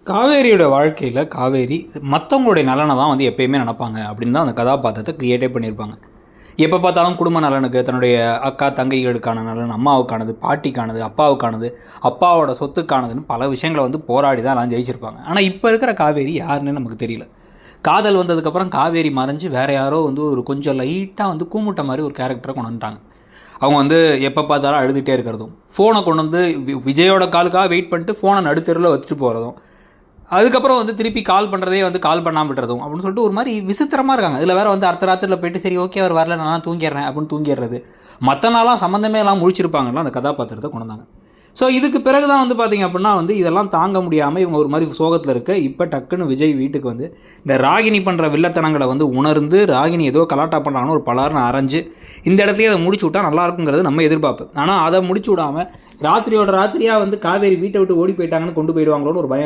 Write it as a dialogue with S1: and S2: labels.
S1: காவேரியோட வாழ்க்கையில் காவேரி மற்றவங்களுடைய நலனை தான் வந்து எப்பயுமே நினப்பாங்க அப்படின்னு தான் அந்த கதாபாத்திரத்தை க்ரியேட்டே பண்ணியிருப்பாங்க. எப்போ பார்த்தாலும் குடும்ப நலனுக்கு, தன்னுடைய அக்கா தங்கைகளுக்கான நலன், அம்மாவுக்கானது, பாட்டிக்கானது, அப்பாவுக்கானது, அப்பாவோட சொத்துக்கானதுன்னு பல விஷயங்களை வந்து போராடி தான் எல்லாம் ஜெயிச்சிருப்பாங்க. ஆனால் இப்போ இருக்கிற காவேரி யாருன்னு நமக்கு தெரியல. காதல் வந்ததுக்கப்புறம் காவேரி மறைஞ்சு வேறு யாரோ வந்து ஒரு கொஞ்சம் லைட்டாக வந்து கூமுட்ட மாதிரி ஒரு கேரக்டரை கொண்டு வந்துட்டாங்க. அவங்க வந்து எப்போ பார்த்தாலும் அழுதுகிட்டே இருக்கிறதும், ஃபோனை கொண்டு வந்து விஜயோட காலுக்காக வெயிட் பண்ணிட்டு ஃபோனை நடுத்தெருவில் வச்சுட்டு போகிறதும், அதுக்கப்புறம் வந்து திருப்பி கால் பண்ணுறதே வந்து கால் பண்ணாமல் விட்டுறதும் அப்படின்னு சொல்லிட்டு ஒரு மாதிரி விசித்திரமாக இருக்காங்க. இதில் வேறு வந்து அடுத்த ராத்திரியில் போய்ட்டு சரி ஓகே அவர் வரல நான் தூங்கிடுறேன் அப்படின்னு தூங்கிடுறது. மற்ற நாளாக சம்மந்தமே எல்லாம் முழிச்சிருப்பாங்கலாம் அந்த கதாபாத்திரத்தை கொண்டு வந்தாங்க. ஸோ இதுக்கு பிறகு தான் வந்து பார்த்திங்க அப்படின்னா வந்து இதெல்லாம் தாங்க முடியாமல் இவங்க ஒரு மாதிரி சோகத்தில் இருக்க இப்போ டக்குன்னு விஜய் வீட்டுக்கு வந்து இந்த ராகினி பண்ணுற வில்லத்தனங்களை வந்து உணர்ந்து ராகினி ஏதோ கலாட்டா பண்ணுறாங்கன்னு ஒரு பலார்னு அரைஞ்சு இந்த இடத்துலேயே அதை முடிச்சு விட்டா நல்லா இருக்குங்கிறது நம்ம எதிர்பார்ப்பு. ஆனால் அதை முடிச்சு விடாமல் ராத்திரியோட ராத்திரியாக வந்து காவேரி வீட்டை விட்டு ஓடி போயிட்டாங்கன்னு கொண்டு போயிடுவாங்களோன்னு ஒரு பயம் இருக்குது.